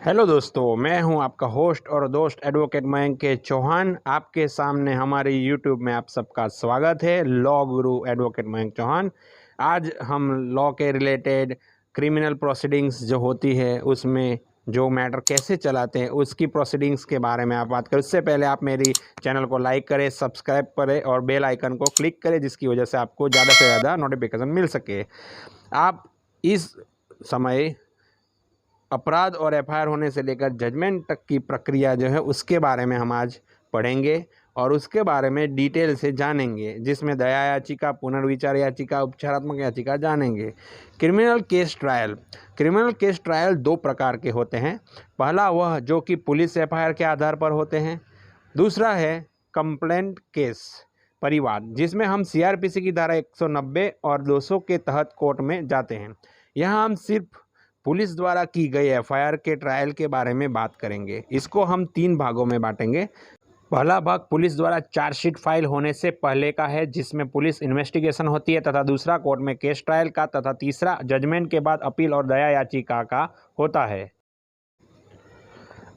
Hello दोस्तों, मैं हूं आपका होस्ट और दोस्त एडवोकेट मयंक के चौहान। आपके सामने हमारे यूट्यूब में आप सबका स्वागत है। लॉ गुरु एडवोकेट मयंक चौहान। आज हम लॉ के रिलेटेड क्रिमिनल प्रोसीडिंग्स जो होती है उसमें जो मैटर कैसे चलाते हैं उसकी प्रोसीडिंग्स के बारे में आप बात करें। उससे पहले आप मेरी चैनल को लाइक करें, सब्सक्राइब करें और बेल आइकन को क्लिक करें, जिसकी वजह से आपको ज़्यादा से ज़्यादा नोटिफिकेशन मिल सके। आप इस समय अपराध और एफआईआर होने से लेकर जजमेंट तक की प्रक्रिया जो है उसके बारे में हम आज पढ़ेंगे और उसके बारे में डिटेल से जानेंगे, जिसमें दया याचिका, पुनर्विचार याचिका, उपचारात्मक याचिका जानेंगे। क्रिमिनल केस ट्रायल दो प्रकार के होते हैं। पहला वह जो कि पुलिस एफआईआर के आधार पर होते हैं। दूसरा है कंप्लेंट केस परिवाद, जिसमें हम सीआरपीसी की धारा 190 और 200 के तहत कोर्ट में जाते हैं। यहाँ हम सिर्फ पुलिस द्वारा की गई एफआईआर के ट्रायल के बारे में बात करेंगे। इसको हम 3 भागों में बांटेंगे। पहला भाग पुलिस द्वारा चार्जशीट फाइल होने से पहले का है, जिसमें पुलिस इन्वेस्टिगेशन होती है, तथा दूसरा कोर्ट में केस ट्रायल का, तथा तीसरा जजमेंट के बाद अपील और दया याचिका का होता है।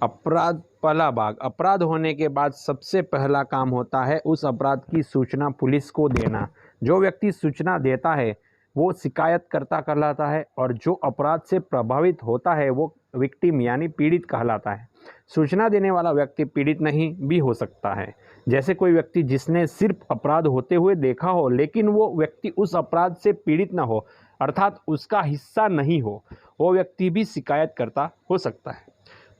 पहला भाग अपराध होने के बाद सबसे पहला काम होता है उस अपराध की सूचना पुलिस को देना। जो व्यक्ति सूचना देता है वो शिकायतकर्ता कहलाता है और जो अपराध से प्रभावित होता है वो विक्टिम यानी पीड़ित कहलाता है। सूचना देने वाला व्यक्ति पीड़ित नहीं भी हो सकता है। जैसे कोई व्यक्ति जिसने सिर्फ अपराध होते हुए देखा हो लेकिन वो व्यक्ति उस अपराध से पीड़ित ना हो, अर्थात उसका हिस्सा नहीं हो, वो व्यक्ति भी शिकायतकर्ता हो सकता है।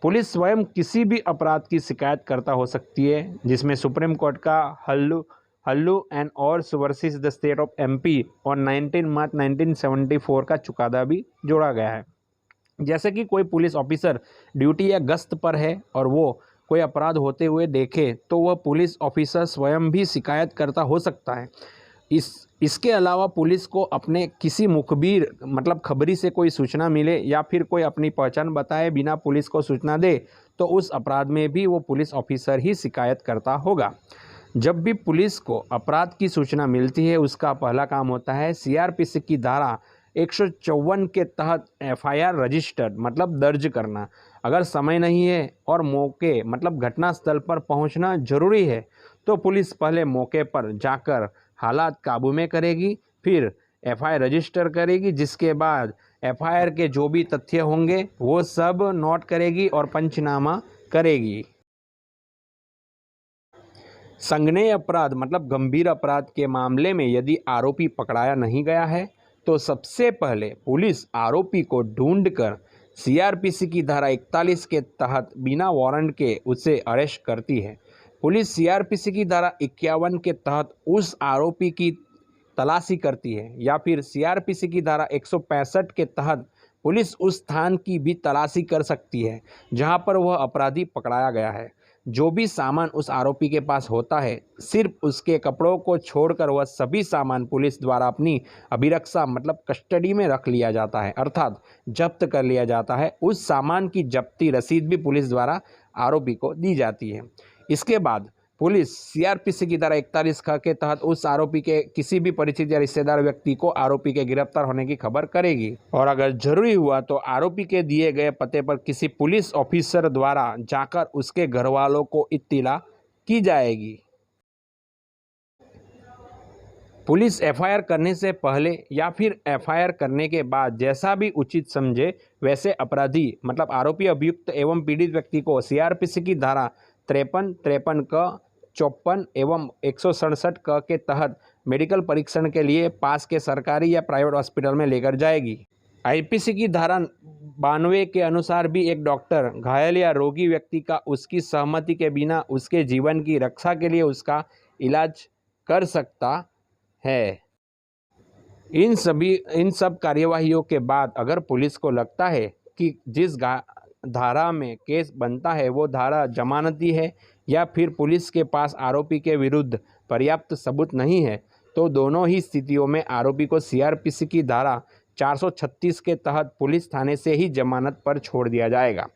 पुलिस स्वयं किसी भी अपराध की शिकायतकर्ता हो सकती है, जिसमें सुप्रीम कोर्ट का Hallu and ors versus the state of MP और 19 मार्च 1974 का चुकादा भी जोड़ा गया है। जैसे कि कोई पुलिस ऑफिसर ड्यूटी या गश्त पर है और वो कोई अपराध होते हुए देखे तो वह पुलिस ऑफिसर स्वयं भी शिकायतकर्ता हो सकता है। इसके अलावा पुलिस को अपने किसी मुखबिर मतलब खबरी से कोई सूचना मिले या फिर कोई अपनी पहचान बताए बिना पुलिस को सूचना दे तो उस अपराध में भी वो पुलिस ऑफिसर ही शिकायतकर्ता होगा। जब भी पुलिस को अपराध की सूचना मिलती है उसका पहला काम होता है सीआरपीसी की धारा 154 के तहत एफआईआर रजिस्टर्ड मतलब दर्ज करना। अगर समय नहीं है और मौके मतलब घटनास्थल पर पहुंचना जरूरी है तो पुलिस पहले मौके पर जाकर हालात काबू में करेगी, फिर एफआईआर रजिस्टर करेगी, जिसके बाद एफआईआर के जो भी तथ्य होंगे वो सब नोट करेगी और पंचनामा करेगी। संज्ञेय अपराध मतलब गंभीर अपराध के मामले में यदि आरोपी पकड़ाया नहीं गया है तो सबसे पहले पुलिस आरोपी को ढूंढकर सीआरपीसी की धारा 41 के तहत बिना वारंट के उसे अरेस्ट करती है। पुलिस सीआरपीसी की धारा 51 के तहत उस आरोपी की तलाशी करती है या फिर सीआरपीसी की धारा 165 के तहत पुलिस उस स्थान की भी तलाशी कर सकती है जहां पर वह अपराधी पकड़ाया गया है। जो भी सामान उस आरोपी के पास होता है, सिर्फ उसके कपड़ों को छोड़कर वह सभी सामान पुलिस द्वारा अपनी अभिरक्षा मतलब कस्टडी में रख लिया जाता है, अर्थात जब्त कर लिया जाता है। उस सामान की जब्ती रसीद भी पुलिस द्वारा आरोपी को दी जाती है। इसके बाद पुलिस सीआरपीसी की धारा 41 के तहत उस आरोपी के किसी भी परिचित या रिश्तेदार व्यक्ति को आरोपी के गिरफ्तार होने की खबर करेगी और अगर जरूरी हुआ तो आरोपी के दिए गए पते पर किसी पुलिस ऑफिसर द्वारा जाकर उसके घर वालों को इत्तिला की जाएगी। पुलिस एफआईआर करने से पहले या फिर एफआईआर करने के बाद जैसा भी उचित समझे वैसे अपराधी मतलब आरोपी, अभियुक्त एवं पीड़ित व्यक्ति को सीआरपीसी की धारा 53, 53 क, 54 एवं 167 क के तहत मेडिकल परीक्षण के लिए पास के सरकारी या प्राइवेट हॉस्पिटल में लेकर जाएगी। आईपीसी की धारा 92 के अनुसार भी एक डॉक्टर घायल या रोगी व्यक्ति का उसकी सहमति के बिना उसके जीवन की रक्षा के लिए उसका इलाज कर सकता है। इन सब कार्यवाहियों के बाद अगर पुलिस को लगता है कि जिस धारा में केस बनता है वो धारा जमानती है या फिर पुलिस के पास आरोपी के विरुद्ध पर्याप्त सबूत नहीं है तो दोनों ही स्थितियों में आरोपी को सीआरपीसी की धारा 436 के तहत पुलिस थाने से ही जमानत पर छोड़ दिया जाएगा।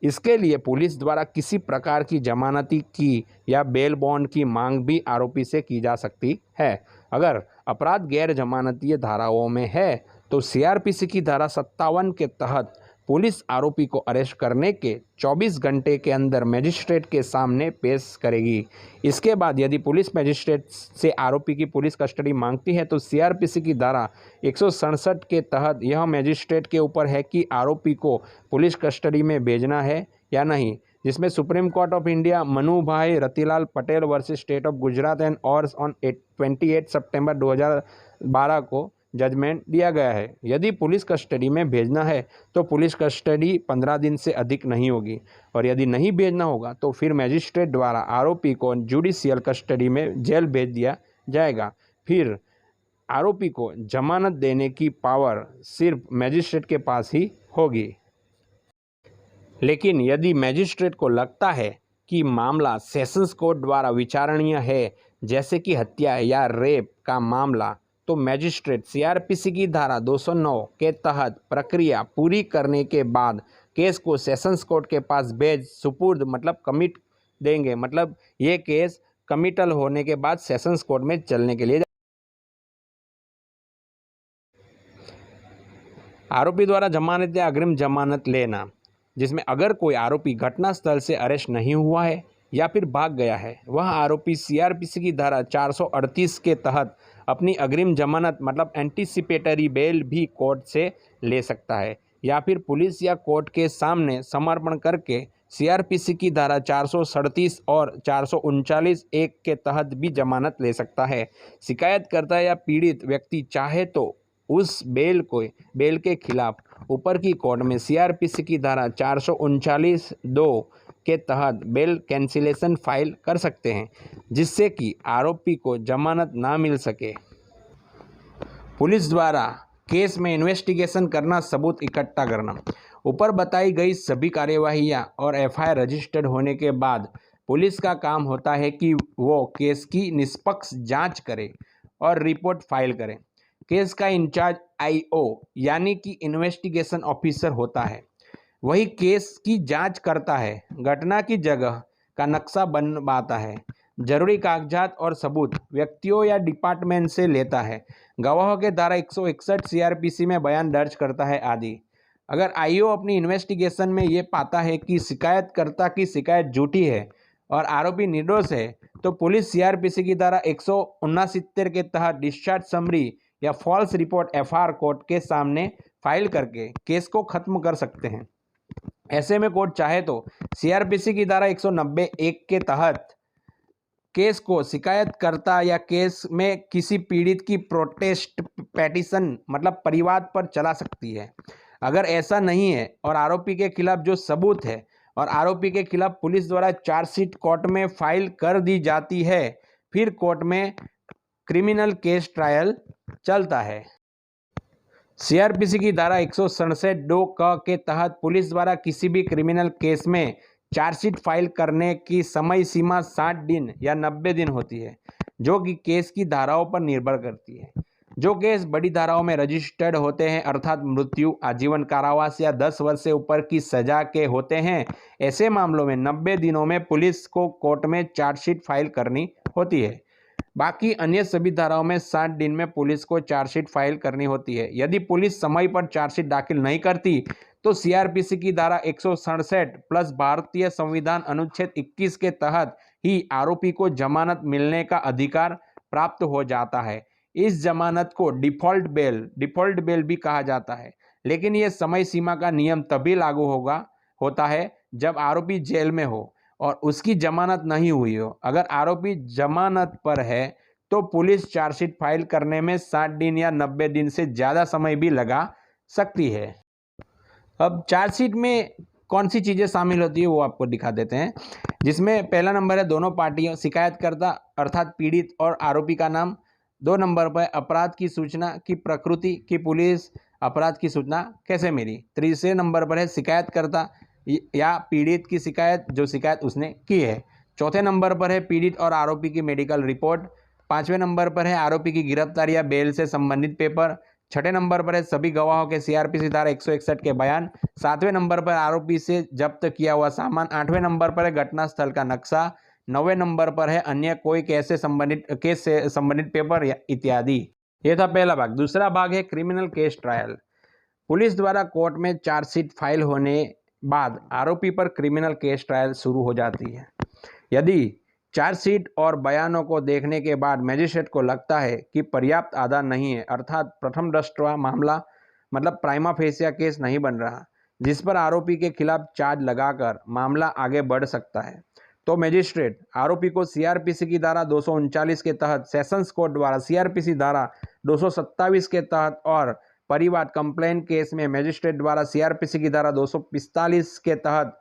इसके लिए पुलिस द्वारा किसी प्रकार की जमानती की या बेल बॉन्ड की मांग भी आरोपी से की जा सकती है। अगर अपराध गैर जमानतीय धाराओं में है तो सीआरपीसी की धारा 57 के तहत पुलिस आरोपी को अरेस्ट करने के 24 घंटे के अंदर मजिस्ट्रेट के सामने पेश करेगी। इसके बाद यदि पुलिस मजिस्ट्रेट से आरोपी की पुलिस कस्टडी मांगती है तो सीआरपीसी की धारा 167 के तहत यह मजिस्ट्रेट के ऊपर है कि आरोपी को पुलिस कस्टडी में भेजना है या नहीं, जिसमें supreme court of India Manu Bhai Ratilal Patel versus state of Gujarat and और ऑन 28 सितंबर 2012 को जजमेंट दिया गया है। यदि पुलिस कस्टडी में भेजना है तो पुलिस कस्टडी 15 दिन से अधिक नहीं होगी, और यदि नहीं भेजना होगा तो फिर मजिस्ट्रेट द्वारा आरोपी को जुडिशियल कस्टडी में जेल भेज दिया जाएगा। फिर आरोपी को जमानत देने की पावर सिर्फ मजिस्ट्रेट के पास ही होगी। लेकिन यदि मजिस्ट्रेट को लगता है कि मामला सेशंस कोर्ट द्वारा विचारणीय है, जैसे कि हत्या या रेप का मामला, तो मजिस्ट्रेट सीआरपीसी की धारा 209 के तहत प्रक्रिया पूरी करने के बाद केस को सेशंस कोर्ट के पास भेज सुपुर्द मतलब कमिट देंगे। मतलब ये केस कमिटल होने के बाद सेशंस कोर्ट में चलने के लिए आरोपी द्वारा जमानत या अग्रिम जमानत लेना, जिसमें अगर कोई आरोपी घटनास्थल से अरेस्ट नहीं हुआ है या फिर भाग गया है, वह आरोपी सीआरपीसी की धारा 438 के तहत अपनी अग्रिम जमानत मतलब एंटीसिपेटरी बेल भी कोर्ट से ले सकता है, या फिर पुलिस या कोर्ट के सामने समर्पण करके सीआरपीसी की धारा 437 और 439 एक के तहत भी जमानत ले सकता है। शिकायतकर्ता या पीड़ित व्यक्ति चाहे तो उस बेल के खिलाफ ऊपर की कोर्ट में सीआरपीसी की धारा 439(2) के तहत बेल कैंसिलेशन फाइल कर सकते हैं, जिससे कि आरोपी को जमानत ना मिल सके। पुलिस द्वारा केस में इन्वेस्टिगेशन करना, सबूत इकट्ठा करना। ऊपर बताई गई सभी कार्यवाहियां और एफआईआर रजिस्टर्ड होने के बाद पुलिस का काम होता है कि वो केस की निष्पक्ष जांच करे और रिपोर्ट फाइल करे। केस का इंचार्ज आईओ यानी कि इन्वेस्टिगेशन ऑफिसर होता है। वही केस की जांच करता है, घटना की जगह का नक्शा बनवाता है, जरूरी कागजात और सबूत व्यक्तियों या डिपार्टमेंट से लेता है, गवाहों के धारा 161 सीआरपीसी में बयान दर्ज करता है आदि। अगर आईओ अपनी इन्वेस्टिगेशन में ये पाता है कि शिकायतकर्ता की शिकायत झूठी है और आरोपी निर्दोष है, तो पुलिस सीआरपीसी की धारा 169 के तहत डिस्चार्ज समरी या फॉल्स रिपोर्ट एफआईआर कोर्ट के सामने फाइल करके केस को खत्म कर सकते हैं। ऐसे में कोर्ट चाहे तो सीआरपीसी की धारा 190(1) के तहत केस को शिकायतकर्ता या केस में किसी पीड़ित की प्रोटेस्ट पेटिशन मतलब परिवाद पर चला सकती है। अगर ऐसा नहीं है और आरोपी के खिलाफ जो सबूत है और आरोपी के खिलाफ पुलिस द्वारा चार्जशीट कोर्ट में फाइल कर दी जाती है, फिर कोर्ट में क्रिमिनल केस ट्रायल चलता है। सीआरपीसी की धारा 167(2) के तहत पुलिस द्वारा किसी भी क्रिमिनल केस में चार्जशीट फाइल करने की समय सीमा 60 दिन या 90 दिन होती है, जो कि केस की धाराओं पर निर्भर करती है। जो केस बड़ी धाराओं में रजिस्टर्ड होते हैं, अर्थात मृत्यु, आजीवन कारावास या 10 वर्ष से ऊपर की सजा के होते हैं, ऐसे मामलों में 90 दिनों में पुलिस को कोर्ट में चार्जशीट फाइल करनी होती है। बाकी अन्य सभी धाराओं में 60 दिन में पुलिस को चार्जशीट फाइल करनी होती है। यदि पुलिस समय पर चार्जशीट दाखिल नहीं करती तो सीआरपीसी की धारा 167 प्लस भारतीय संविधान अनुच्छेद 21 के तहत ही आरोपी को जमानत मिलने का अधिकार प्राप्त हो जाता है। इस जमानत को डिफॉल्ट बेल भी कहा जाता है, लेकिन यह समय सीमा का नियम तभी लागू होता है जब आरोपी जेल में हो और उसकी जमानत नहीं हुई हो। अगर आरोपी जमानत पर है तो पुलिस चार्जशीट फाइल करने में 60 दिन या 90 दिन से ज़्यादा समय भी लगा सकती है। अब चार्जशीट में कौन सी चीज़ें शामिल होती है वो आपको दिखा देते हैं, जिसमें पहला नंबर है दोनों पार्टियों शिकायतकर्ता अर्थात पीड़ित और आरोपी का नाम। 2 नंबर पर अपराध की सूचना की प्रकृति की पुलिस अपराध की सूचना कैसे मिली। तीसरे नंबर पर है शिकायतकर्ता या पीड़ित की शिकायत, जो शिकायत उसने की है। चौथे नंबर पर है पीड़ित और आरोपी की मेडिकल रिपोर्ट। 5वें नंबर पर है आरोपी की गिरफ्तारी या बेल से संबंधित पेपर। 6ठे नंबर पर है सभी गवाहों के सीआरपीसी धारा 161 के बयान। 7वें नंबर पर आरोपी से जब्त किया हुआ सामान। 8वें नंबर पर है घटनास्थल का नक्शा। 9वें नंबर पर है अन्य कोई केस से संबंधित पेपर इत्यादि। यह था पहला भाग। दूसरा भाग है क्रिमिनल केस ट्रायल। पुलिस द्वारा कोर्ट में चार्जशीट फाइल होने बाद आरोपी पर क्रिमिनल केस ट्रायल शुरू हो जाती है। यदि चार्जशीट और बयानों को देखने के बाद मजिस्ट्रेट को लगता है कि पर्याप्त आधार नहीं है, अर्थात प्रथम दृष्टया मामला मतलब प्राइमा फेसिया केस नहीं बन रहा, जिस पर आरोपी के खिलाफ चार्ज लगाकर मामला आगे बढ़ सकता है, तो मजिस्ट्रेट आरोपी को सीआरपीसी की धारा 239 के तहत, सेशंस कोर्ट द्वारा सीआरपीसी धारा 227 के तहत और परिवाद कंप्लेंट केस में मजिस्ट्रेट द्वारा सीआरपीसी की धारा 245 के तहत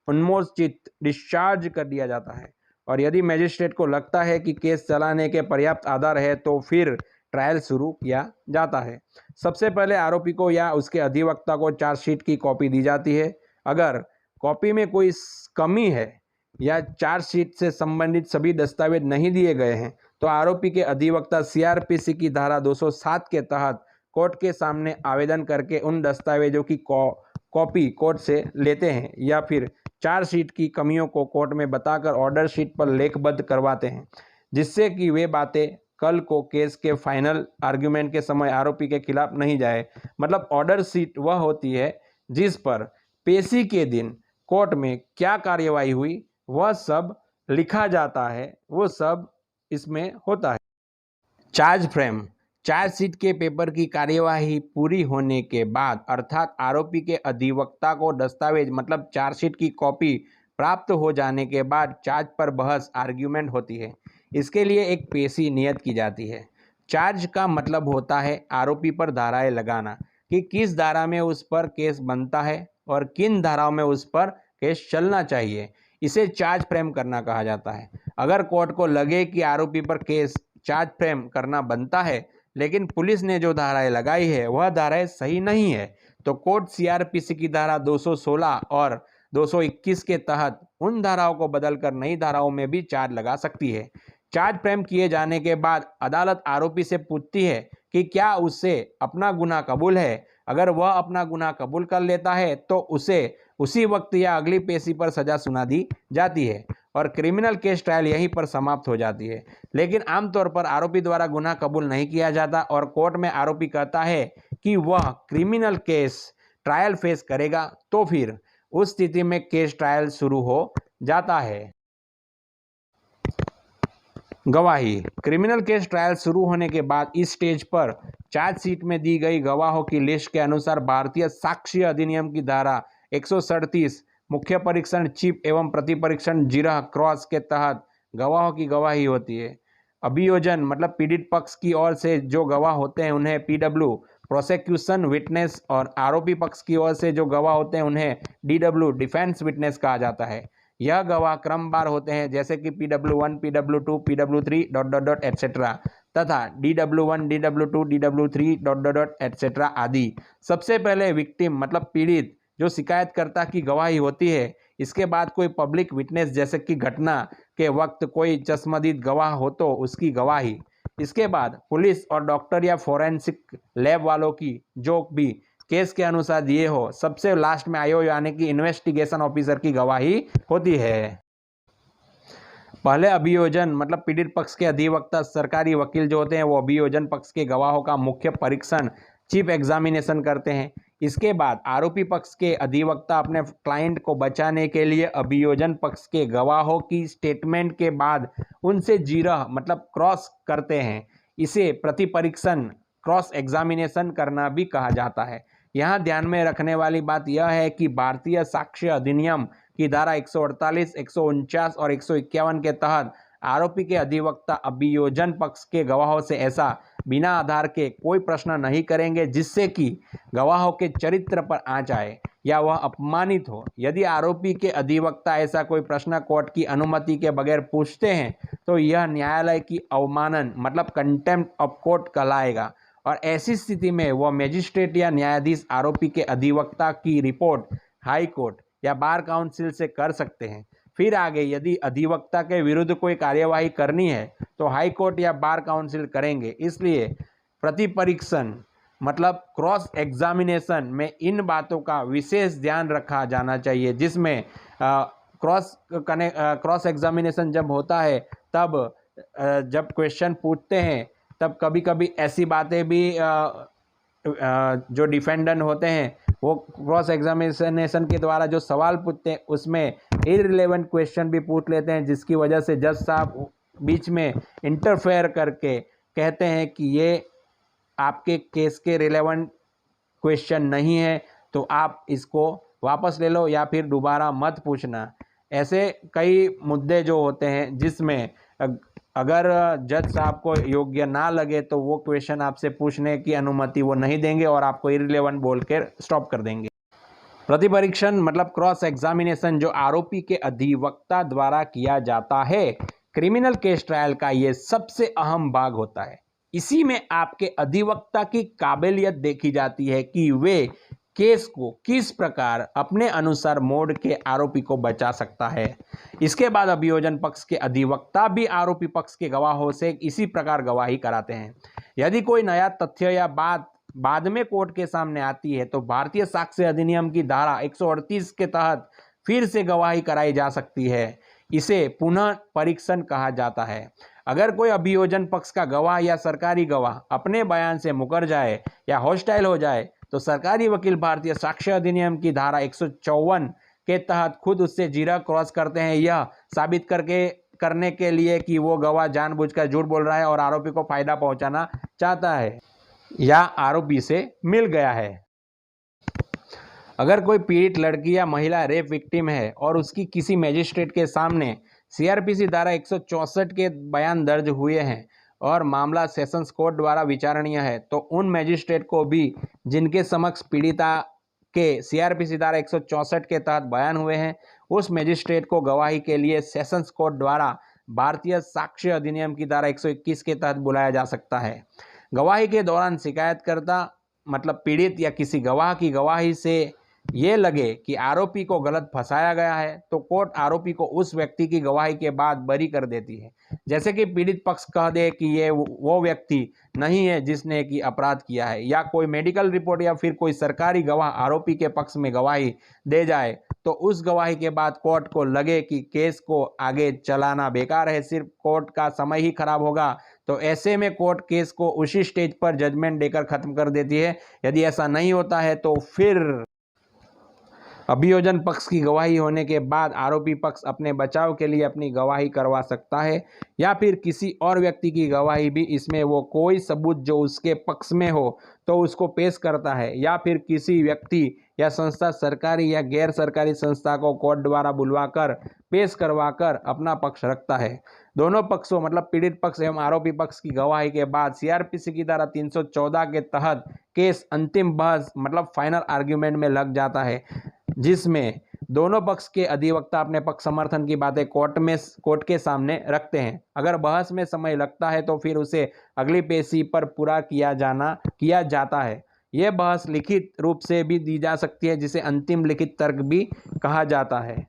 उन्मोचित डिस्चार्ज कर दिया जाता है। और यदि मजिस्ट्रेट को लगता है कि केस चलाने के पर्याप्त आधार है तो फिर ट्रायल शुरू किया जाता है। सबसे पहले आरोपी को या उसके अधिवक्ता को चार्जशीट की कॉपी दी जाती है। अगर कॉपी में कोई कमी है या चार्जशीट से संबंधित सभी दस्तावेज नहीं दिए गए हैं तो आरोपी के अधिवक्ता सीआरपीसी की धारा 207 के तहत कोर्ट के सामने आवेदन करके उन दस्तावेजों की कॉपी कोर्ट से लेते हैं या फिर चार्जशीट की कमियों को कोर्ट में बताकर ऑर्डर शीट पर लेखबद्ध करवाते हैं, जिससे कि वे बातें कल को केस के फाइनल आर्ग्यूमेंट के समय आरोपी के खिलाफ नहीं जाए। मतलब ऑर्डर शीट वह होती है जिस पर पेशी के दिन कोर्ट में क्या कार्यवाही हुई वह सब लिखा जाता है, वो सब इसमें होता है। चार्ज फ्रेम, चार्जशीट के पेपर की कार्यवाही पूरी होने के बाद अर्थात आरोपी के अधिवक्ता को दस्तावेज मतलब चार्जशीट की कॉपी प्राप्त हो जाने के बाद चार्ज पर बहस आर्ग्यूमेंट होती है। इसके लिए एक पेशी नियत की जाती है। चार्ज का मतलब होता है आरोपी पर धाराएं लगाना कि किस धारा में उस पर केस बनता है और किन धाराओं में उस पर केस चलना चाहिए। इसे चार्ज फ्रेम करना कहा जाता है। अगर कोर्ट को लगे कि आरोपी पर केस चार्ज फ्रेम करना बनता है लेकिन पुलिस ने जो धाराएं लगाई है वह धाराएं सही नहीं है तो कोर्ट सीआरपीसी की धारा 216 और 221 के तहत उन धाराओं को बदलकर नई धाराओं में भी चार्ज लगा सकती है। चार्ज फ्रेम किए जाने के बाद अदालत आरोपी से पूछती है कि क्या उससे अपना गुनाह कबूल है। अगर वह अपना गुनाह कबूल कर लेता है तो उसे उसी वक्त या अगली पेशी पर सजा सुना दी जाती है और क्रिमिनल केस ट्रायल यहीं पर समाप्त हो जाती है। लेकिन आमतौर पर आरोपी द्वारा गुनाह कबूल नहीं किया जाता और कोर्ट में आरोपी कहता है कि वह क्रिमिनल केस ट्रायल फेस करेगा तो फिर उस स्थिति में केस ट्रायल शुरू हो जाता है। गवाही, क्रिमिनल केस ट्रायल शुरू होने के बाद इस स्टेज पर चार्जशीट में दी गई गवाहों की लिस्ट के अनुसार भारतीय साक्ष्य अधिनियम की धारा 137 मुख्य परीक्षण चीफ एवं प्रति परीक्षण जिरह क्रॉस के तहत गवाहों की गवाही होती है। अभियोजन मतलब पीड़ित पक्ष की ओर से जो गवाह होते हैं उन्हें पीडब्ल्यू प्रोसिक्यूशन विटनेस और आरोपी पक्ष की ओर से जो गवाह होते हैं उन्हें डीडब्ल्यू डिफेंस विटनेस कहा जाता है। यह गवाह क्रमवार होते हैं जैसे कि PW1, PW2, PW3 dot dot dot etcetera तथा DW1, DW2, DW3 dot dot dot etcetera आदि। सबसे पहले विक्टिम मतलब पीड़ित जो शिकायतकर्ता की गवाही होती है, इसके बाद कोई पब्लिक विटनेस जैसे कि घटना के वक्त कोई चश्मदीद गवाह हो तो उसकी गवाही, इसके बाद पुलिस और डॉक्टर या फोरेंसिक लैब वालों की जो भी केस के अनुसार दिए हो, सबसे लास्ट में आईओ यानी कि इन्वेस्टिगेशन ऑफिसर की गवाही होती है। पहले अभियोजन मतलब पीड़ित पक्ष के अधिवक्ता सरकारी वकील जो होते हैं वो अभियोजन पक्ष के गवाहों का मुख्य परीक्षण चीफ एग्जामिनेशन करते हैं। इसके बाद आरोपी पक्ष के अधिवक्ता अपने क्लाइंट को बचाने के लिए अभियोजन पक्ष के गवाहों की स्टेटमेंट के बाद उनसे जिरह मतलब क्रॉस करते हैं। इसे प्रतिपरीक्षण क्रॉस एग्जामिनेशन करना भी कहा जाता है। यहाँ ध्यान में रखने वाली बात यह है कि भारतीय साक्ष्य अधिनियम की धारा 148, 149 और 151 के तहत आरोपी के अधिवक्ता अभियोजन पक्ष के गवाहों से ऐसा बिना आधार के कोई प्रश्न नहीं करेंगे जिससे कि गवाहों के चरित्र पर आंच आए या वह अपमानित हो। यदि आरोपी के अधिवक्ता ऐसा कोई प्रश्न कोर्ट की अनुमति के बगैर पूछते हैं तो यह न्यायालय की अवमानन मतलब कंटेम्प्ट ऑफ कोर्ट कहलाएगा और ऐसी स्थिति में वह मजिस्ट्रेट या न्यायाधीश आरोपी के अधिवक्ता की रिपोर्ट हाई कोर्ट या बार काउंसिल से कर सकते हैं। फिर आगे यदि अधिवक्ता के विरुद्ध कोई कार्यवाही करनी है तो हाई कोर्ट या बार काउंसिल करेंगे। इसलिए प्रतिपरीक्षण मतलब क्रॉस एग्जामिनेशन में इन बातों का विशेष ध्यान रखा जाना चाहिए, जिसमें क्रॉस एग्जामिनेशन जब होता है तब जब क्वेश्चन पूछते हैं तब कभी कभी ऐसी बातें भी जो डिफेंडेंट होते हैं वो क्रॉस एग्जामिनेशन के द्वारा जो सवाल पूछते हैं उसमें इररिलेवेंट क्वेश्चन भी पूछ लेते हैं, जिसकी वजह से जज साहब बीच में इंटरफेयर करके कहते हैं कि ये आपके केस के रिलेवेंट क्वेश्चन नहीं है, तो आप इसको वापस ले लो या फिर दोबारा मत पूछना। ऐसे कई मुद्दे जो होते हैं जिसमें अगर जज साहब को योग्य ना लगे तो वो क्वेश्चन आपसे पूछने की अनुमति वो नहीं देंगे और आपको इररिलेवेंट बोल के स्टॉप कर देंगे। प्रतिपरीक्षण मतलब क्रॉस एग्जामिनेशन जो आरोपी के अधिवक्ता द्वारा किया जाता है, क्रिमिनल केस ट्रायल का ये सबसे अहम भाग होता है। इसी में आपके अधिवक्ता की काबिलियत देखी जाती है कि वे केस को किस प्रकार अपने अनुसार मोड़ के आरोपी को बचा सकता है। इसके बाद अभियोजन पक्ष के अधिवक्ता भी आरोपी पक्ष के गवाहों से इसी प्रकार गवाही कराते हैं। यदि कोई नया तथ्य या बात बाद में कोर्ट के सामने आती है तो भारतीय साक्ष्य अधिनियम की धारा 138 के तहत फिर से गवाही कराई जा सकती है। इसे पुनः परीक्षण कहा जाता है। अगर कोई अभियोजन पक्ष का गवाह या सरकारी गवाह अपने बयान से मुकर जाए या हॉस्टाइल हो जाए तो सरकारी वकील भारतीय साक्ष्य अधिनियम की धारा 154 के तहत खुद उससे जीरा क्रॉस करते हैं, यह साबित करने के लिए कि वो गवाह जानबूझकर झूठ बोल रहा है और आरोपी को फायदा पहुंचाना चाहता है या आरोपी से मिल गया है। अगर कोई पीड़ित लड़की या महिला रेप विक्टिम है और उसकी किसी मजिस्ट्रेट के सामने सीआरपीसी धारा 164 के बयान दर्ज हुए हैं और मामला सेशंस कोर्ट द्वारा विचारणीय है, तो उन मजिस्ट्रेट को भी जिनके समक्ष पीड़िता के सीआरपीसी धारा 164 के तहत बयान हुए हैं, उस मजिस्ट्रेट को गवाही के लिए सेशंस कोर्ट द्वारा भारतीय साक्ष्य अधिनियम की धारा 121 के तहत बुलाया जा सकता है। गवाही के दौरान शिकायतकर्ता मतलब पीड़ित या किसी गवाह की गवाही से ये लगे कि आरोपी को गलत फंसाया गया है तो कोर्ट आरोपी को उस व्यक्ति की गवाही के बाद बरी कर देती है। जैसे कि पीड़ित पक्ष कह दे कि ये वो व्यक्ति नहीं है जिसने कि अपराध किया है, या कोई मेडिकल रिपोर्ट या फिर कोई सरकारी गवाह आरोपी के पक्ष में गवाही दे जाए तो उस गवाही के बाद कोर्ट को लगे कि केस को आगे चलाना बेकार है, सिर्फ कोर्ट का समय ही खराब होगा, तो ऐसे में कोर्ट केस को उसी स्टेज पर जजमेंट देकर खत्म कर देती है। यदि ऐसा नहीं होता है तो फिर अभियोजन पक्ष की गवाही होने के बाद आरोपी पक्ष अपने बचाव के लिए अपनी गवाही करवा सकता है या फिर किसी और व्यक्ति की गवाही भी, इसमें वो कोई सबूत जो उसके पक्ष में हो तो उसको पेश करता है, या फिर किसी व्यक्ति या संस्था सरकारी या गैर सरकारी संस्था को कोर्ट द्वारा बुलवाकर पेश करवाकर अपना पक्ष रखता है। दोनों पक्षों मतलब पीड़ित पक्ष एवं आरोपी पक्ष की गवाही के बाद सीआरपीसी की धारा 314 के तहत केस अंतिम बहस मतलब फाइनल आर्ग्यूमेंट में लग जाता है, जिसमें दोनों पक्ष के अधिवक्ता अपने पक्ष समर्थन की बातें कोर्ट के सामने रखते हैं। अगर बहस में समय लगता है तो फिर उसे अगली पेशी पर पूरा किया जाता है। यह बहस लिखित रूप से भी दी जा सकती है, जिसे अंतिम लिखित तर्क भी कहा जाता है।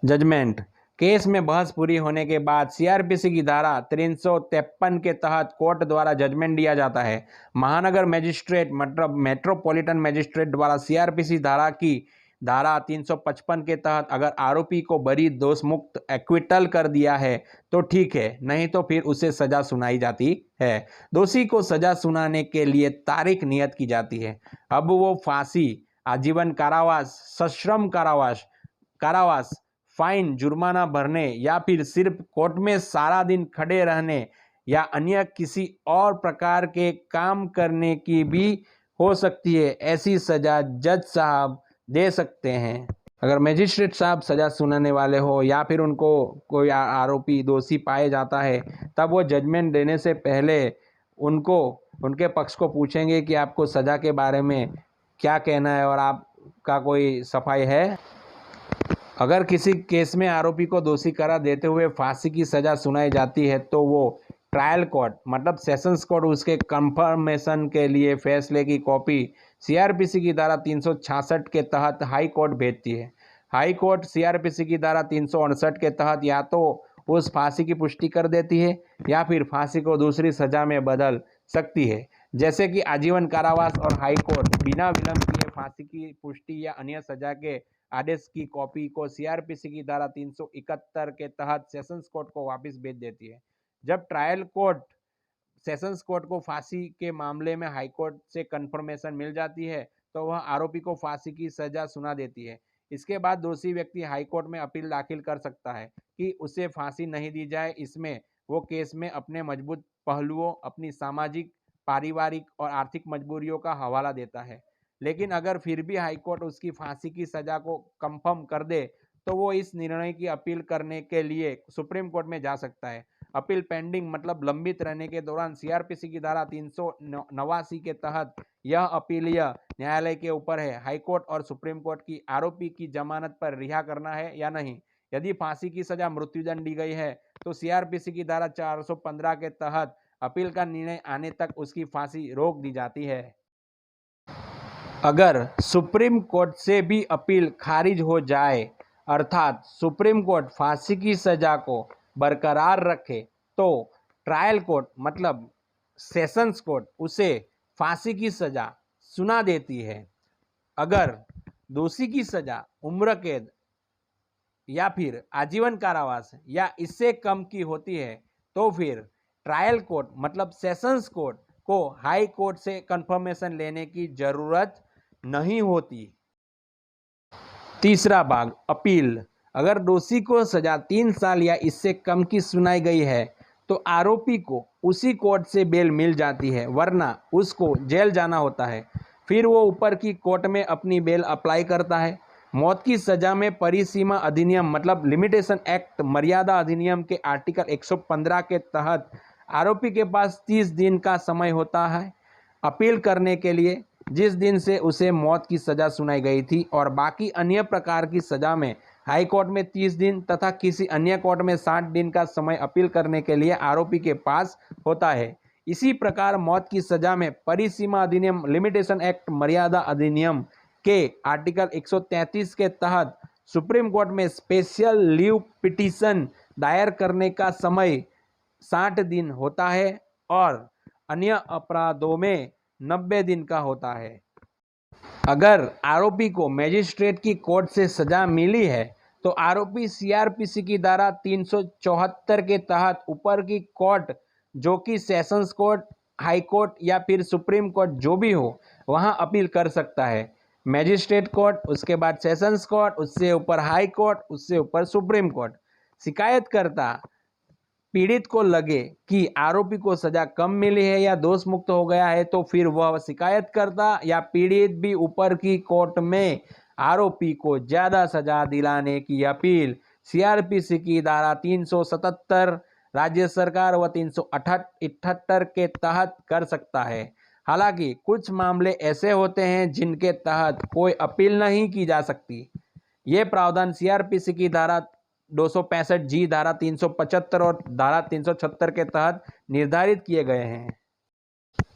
जजमेंट केस में बहस पूरी होने के बाद सीआरपीसी की धारा 353 के तहत कोर्ट द्वारा जजमेंट दिया जाता है। महानगर मजिस्ट्रेट मतलब मेट्रोपॉलिटन मजिस्ट्रेट द्वारा सीआरपीसी धारा की धारा 355 के तहत अगर आरोपी को बरी दोष मुक्त एक्विटल कर दिया है तो ठीक है, नहीं तो फिर उसे सजा सुनाई जाती है। दोषी को सजा सुनाने के लिए तारीख नियत की जाती है। अब वो फांसी, आजीवन कारावास, सश्रम कारावास, फाइन, जुर्माना भरने या फिर सिर्फ कोर्ट में सारा दिन खड़े रहने या अन्य किसी और प्रकार के काम करने की भी हो सकती है। ऐसी सजा जज साहब दे सकते हैं। अगर मजिस्ट्रेट साहब सजा सुनाने वाले हो या फिर उनको कोई आरोपी दोषी पाए जाता है, तब वो जजमेंट देने से पहले उनके पक्ष को पूछेंगे कि आपको सजा के बारे में क्या कहना है और आपका कोई सफाई है। अगर किसी केस में आरोपी को दोषी करार देते हुए फांसी की सजा सुनाई जाती है तो वो ट्रायल कोर्ट मतलब सेशंस कोर्ट उसके कंफर्मेशन के लिए फैसले की कॉपी सीआरपीसी की धारा 366 के तहत हाई कोर्ट भेजती है। हाई कोर्ट सीआरपीसी की धारा 368 के तहत या तो उस फांसी की पुष्टि कर देती है या फिर फांसी को दूसरी सजा में बदल सकती है, जैसे कि आजीवन कारावास, और हाई कोर्ट बिना विलंब किए फांसी की पुष्टि या अन्य सजा के आदेश की कॉपी को सीआरपीसी की धारा 371 के तहत सेशंस कोर्ट को वापस भेज देती है। जब ट्रायल कोर्ट सेशंस कोर्ट को फांसी के मामले में हाई कोर्ट से कंफर्मेशन मिल जाती है तो वह आरोपी को फांसी की सजा सुना देती है। इसके बाद दोषी व्यक्ति हाई कोर्ट में अपील दाखिल कर सकता है कि उसे फांसी नहीं दी जाए। इसमें वो केस में अपने मजबूत पहलुओं, अपनी सामाजिक, पारिवारिक और आर्थिक मजबूरियों का हवाला देता है। लेकिन अगर फिर भी हाई कोर्ट उसकी फांसी की सजा को कंफर्म कर दे तो वो इस निर्णय की अपील करने के लिए सुप्रीम कोर्ट में जा सकता है। अपील पेंडिंग मतलब लंबित रहने के दौरान सीआरपीसी की धारा 389 के तहत यह अपीलीय न्यायालय के ऊपर है, हाईकोर्ट और सुप्रीम कोर्ट की आरोपी की जमानत पर रिहा करना है या नहीं। यदि फांसी की सजा मृत्युदंड दी गई है तो सीआरपीसी की धारा 415 के तहत अपील का निर्णय आने तक उसकी फांसी रोक दी जाती है। अगर सुप्रीम कोर्ट से भी अपील खारिज हो जाए, अर्थात सुप्रीम कोर्ट फांसी की सजा को बरकरार रखे, तो ट्रायल कोर्ट मतलब सेशंस कोर्ट उसे फांसी की सजा सुना देती है। अगर दोषी की सजा उम्र कैद या फिर आजीवन कारावास या इससे कम की होती है तो फिर ट्रायल कोर्ट मतलब सेशंस कोर्ट को हाई कोर्ट से कंफर्मेशन लेने की जरूरत नहीं होती। तीसरा भाग, अपील। अगर दोषी को सजा 3 साल या इससे कम की सुनाई गई है तो आरोपी को उसी कोर्ट से बेल मिल जाती है, वरना उसको जेल जाना होता है। फिर वो ऊपर की कोर्ट में अपनी बेल अप्लाई करता है। मौत की सजा में परिसीमा अधिनियम मतलब लिमिटेशन एक्ट मर्यादा अधिनियम के आर्टिकल 115 के तहत आरोपी के पास 30 दिन का समय होता है अपील करने के लिए, जिस दिन से उसे मौत की सजा सुनाई गई थी, और बाकी अन्य प्रकार की सजा में हाई कोर्ट में 30 दिन तथा किसी अन्य कोर्ट में 60 दिन का समय अपील करने के लिए आरोपी के पास होता है। इसी प्रकार मौत की सजा में परिसीमा अधिनियम लिमिटेशन एक्ट मर्यादा अधिनियम के आर्टिकल 133 के तहत सुप्रीम कोर्ट में स्पेशल लीव पिटीशन दायर करने का समय 60 दिन होता है और अन्य अपराधों में 90 दिन का होता है। अगर आरोपी को मजिस्ट्रेट की कोर्ट से सजा मिली है तो आरोपी सीआरपीसी की धारा 374 के तहत ऊपर की कोर्ट जो कि सेशंस कोर्ट, हाई कोर्ट या फिर सुप्रीम कोर्ट जो भी हो वहां अपील कर सकता है। मजिस्ट्रेट कोर्ट, उसके बाद सेशंस कोर्ट, उससे ऊपर हाई कोर्ट, उससे ऊपर सुप्रीम कोर्ट। शिकायतकर्ता पीड़ित को लगे कि आरोपी को सजा कम मिली है या दोष मुक्त हो गया है तो फिर वह शिकायतकर्ता या पीड़ित भी ऊपर की कोर्ट में आरोपी को ज्यादा सजा दिलाने की अपील सीआरपीसी की धारा 377 राज्य सरकार व 378 के तहत कर सकता है। हालांकि कुछ मामले ऐसे होते हैं जिनके तहत कोई अपील नहीं की जा सकती। ये प्रावधान सीआरपीसी की धारा 265 जी, धारा 375 और धारा 376 के तहत निर्धारित किए गए हैं।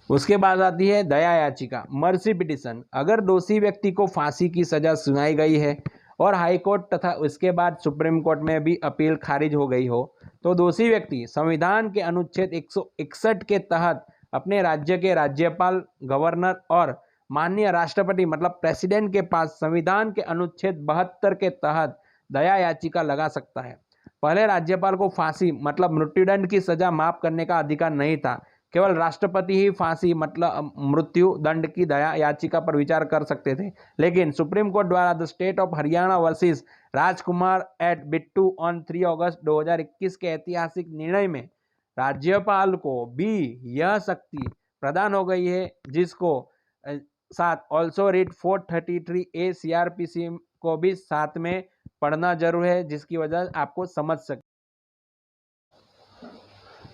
उसके बाद आती है दया याचिका, मर्सी पिटिशन। अगर दोषी व्यक्ति को फांसी की सजा सुनाई गई है और हाई कोर्ट तथा उसके बाद सुप्रीम कोर्ट में भी अपील खारिज हो गई हो तो दोषी व्यक्ति संविधान के अनुच्छेद 161 के तहत अपने राज्य के राज्यपाल, गवर्नर और माननीय राष्ट्रपति मतलब प्रेसिडेंट के पास संविधान के अनुच्छेद 72 के तहत दया याचिका लगा सकता है। पहले राज्यपाल को फांसी मतलब मृत्युदंड की सजा माफ करने का अधिकार नहीं था, केवल राष्ट्रपति ही फांसी मतलब मृत्यु दंड की दया याचिका पर विचार कर सकते थे। लेकिन सुप्रीम कोर्ट द्वारा the state of Haryana versus Rajkumar at Bittu on 3 अगस्त 2021 के ऐतिहासिक निर्णय में राज्यपाल को भी यह शक्ति प्रदान हो गई है, जिसको साथ ऑल्सो रीड 433A सीआरपीसी को भी साथ में पढ़ना जरूर है, जिसकी वजह आपको समझ सके।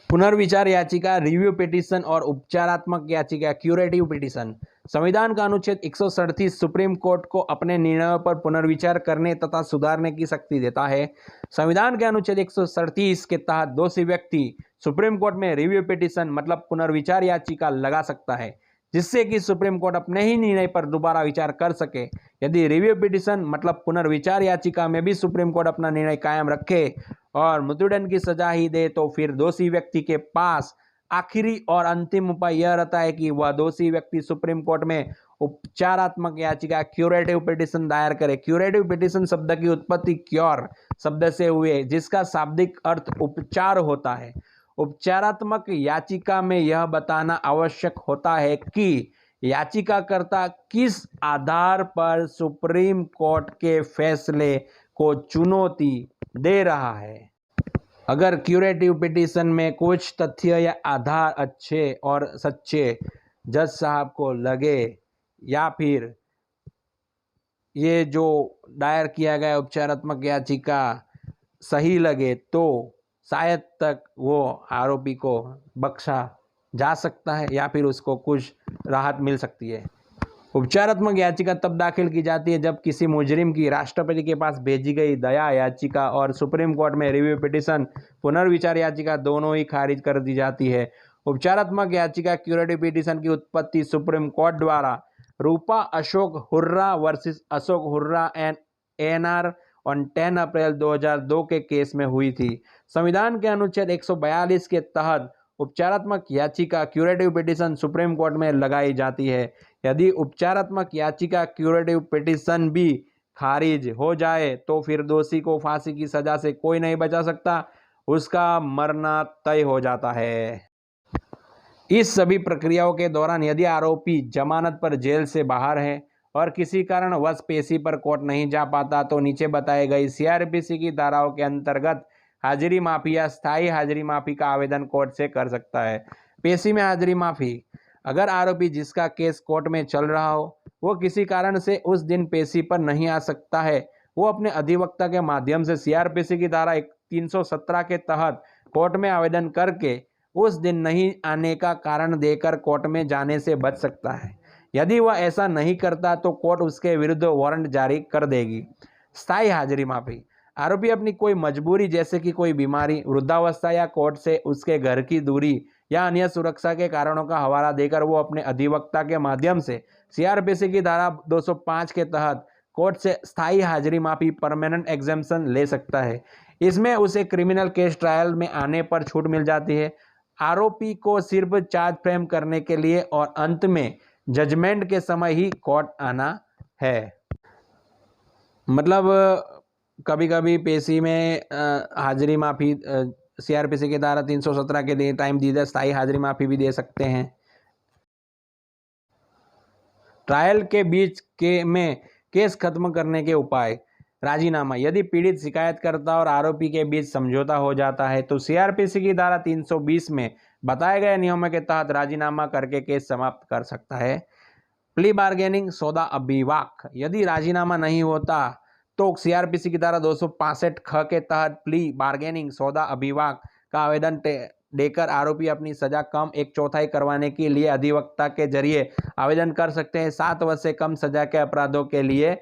पुनर्विचार याचिका, रिव्यू पिटीशन और उपचारात्मक याचिका, क्यूरेटिव पिटीशन। संविधान का अनुच्छेद 137 सुप्रीम कोर्ट को अपने निर्णयों पर पुनर्विचार करने तथा सुधारने की शक्ति देता है। संविधान के अनुच्छेद 137 के तहत दोषी व्यक्ति सुप्रीम कोर्ट में रिव्यू पिटीशन मतलब पुनर्विचार याचिका लगा सकता है, जिससे कि सुप्रीम कोर्ट अपने ही निर्णय पर दोबारा विचार कर सके। यदि रिव्यू पिटीशन मतलब पुनर्विचार याचिका में भी सुप्रीम कोर्ट अपना निर्णय कायम रखे और मृत्युदंड की सजा ही दे तो फिर दोषी व्यक्ति के पास आखिरी और अंतिम उपाय यह रहता है कि वह दोषी व्यक्ति सुप्रीम कोर्ट में उपचारात्मक याचिका क्यूरेटिव पिटीशन दायर करे। क्यूरेटिव पिटीशन शब्द की उत्पत्ति क्योर शब्द से हुई है, जिसका शाब्दिक अर्थ उपचार होता है। उपचारात्मक याचिका में यह बताना आवश्यक होता है कि याचिकाकर्ता किस आधार पर सुप्रीम कोर्ट के फैसले को चुनौती दे रहा है। अगर क्यूरेटिव पिटीशन में कुछ तथ्य या आधार अच्छे और सच्चे जज साहब को लगे या फिर ये जो दायर किया गया उपचारात्मक याचिका सही लगे तो शायद तक वो आरोपी को बख्शा जा सकता है या फिर उसको कुछ राहत मिल सकती है। उपचारात्मक याचिका तब दाखिल की जाती है जब किसी मुजरिम की राष्ट्रपति के पास भेजी गई दया याचिका और सुप्रीम कोर्ट में रिव्यू पिटीशन पुनर्विचार याचिका दोनों ही खारिज कर दी जाती है। उपचारात्मक याचिका क्यूरेटिव पिटीशन की उत्पत्ति सुप्रीम कोर्ट द्वारा Rupa Ashok Hurra versus Ashok Hurra and ANR on 10 April 2002 के केस में हुई थी। संविधान के अनुच्छेद 142 के तहत उपचारात्मक याचिका क्यूरेटिव पिटीशन सुप्रीम कोर्ट में लगाई जाती है। यदि उपचारात्मक याचिका क्यूरेटिव पिटीशन भी खारिज हो जाए तो फिर दोषी को फांसी की सजा से कोई नहीं बचा सकता, उसका मरना तय हो जाता है। इस सभी प्रक्रियाओं के दौरान यदि आरोपी जमानत पर जेल से बाहर है और किसी कारणवश पेशी पर कोर्ट नहीं जा पाता तो नीचे बताई गई सीआरपीसी की धाराओं के अंतर्गत हाजिरी माफी या स्थायी हाजिरी माफी का आवेदन कोर्ट से कर सकता है। पेशी में हाजिरी माफी: अगर आरोपी जिसका केस कोर्ट में चल रहा हो वो किसी कारण से उस दिन पेशी पर नहीं आ सकता है, वो अपने अधिवक्ता के माध्यम से सीआरपीसी की धारा 317 के तहत कोर्ट में आवेदन करके उस दिन नहीं आने का कारण देकर कोर्ट में जाने से बच सकता है। यदि वह ऐसा नहीं करता तो कोर्ट उसके विरुद्ध वारंट जारी कर देगी। स्थायी हाजिरी माफी: आरोपी अपनी कोई मजबूरी जैसे कि कोई बीमारी, वृद्धावस्था या कोर्ट से उसके घर की दूरी या अन्य सुरक्षा के कारणों का हवाला देकर वो अपने अधिवक्ता के माध्यम से सीआरपीसी की धारा 205 के तहत कोर्ट से स्थायी हाजिरी माफी परमानेंट एग्जेम्पशन ले सकता है। इसमें उसे क्रिमिनल केस ट्रायल में आने पर छूट मिल जाती है। आरोपी को सिर्फ चार्ज फ्रेम करने के लिए और अंत में जजमेंट के समय ही कोर्ट आना है। मतलब कभी कभी पेशी में हाजिरी माफी सीआरपीसी की धारा 317 के लिए टाइम दी जाए, स्थायी हाजिरी माफी भी दे सकते हैं। ट्रायल के बीच में केस खत्म करने के उपाय: राजीनामा: यदि पीड़ित शिकायतकर्ता और आरोपी के बीच समझौता हो जाता है तो सीआरपीसी की धारा 320 में बताए गए नियमों के तहत राजीनामा करके केस समाप्त कर सकता है। प्ली बार्गेनिंग सौदा अभिवाक: यदि राजीनामा नहीं होता तो सीआरपीसी की धारा 265 ख के तहत प्ली बार्गेनिंग सौदा अभिवाक का आवेदन देकर आरोपी अपनी सजा कम 1/4 करवाने के लिए अधिवक्ता के जरिए आवेदन कर सकते हैं 7 वर्ष से कम सजा के अपराधों के लिए।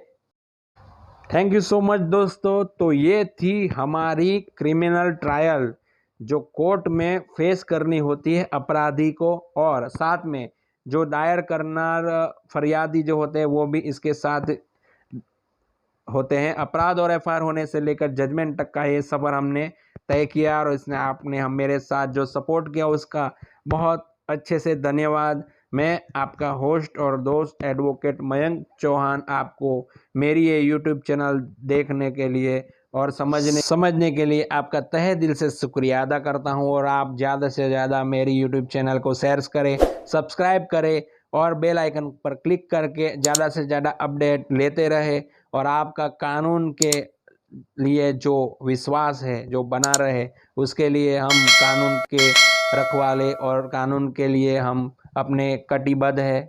थैंक यू सो मच दोस्तों। तो ये थी हमारी क्रिमिनल ट्रायल जो कोर्ट में फेस करनी होती है अपराधी को, और साथ में जो दायर करना फरियादी जो होते हैं वो भी इसके साथ होते हैं। अपराध और एफआईआर होने से लेकर जजमेंट तक का ये सफ़र हमने तय किया और इसने आपने हम मेरे साथ जो सपोर्ट किया उसका बहुत अच्छे से धन्यवाद। मैं आपका होस्ट और दोस्त एडवोकेट मयंक चौहान आपको मेरी ये यूट्यूब चैनल देखने के लिए और समझने के लिए आपका तहे दिल से शुक्रिया अदा करता हूँ। और आप ज़्यादा से ज़्यादा मेरी यूट्यूब चैनल को शेयर करें, सब्सक्राइब करें और बेल आइकन पर क्लिक करके ज़्यादा से ज़्यादा अपडेट लेते रहे और आपका कानून के लिए जो विश्वास है जो बना रहे, उसके लिए हम कानून के रखवाले और कानून के लिए हम अपने कटिबद्ध है।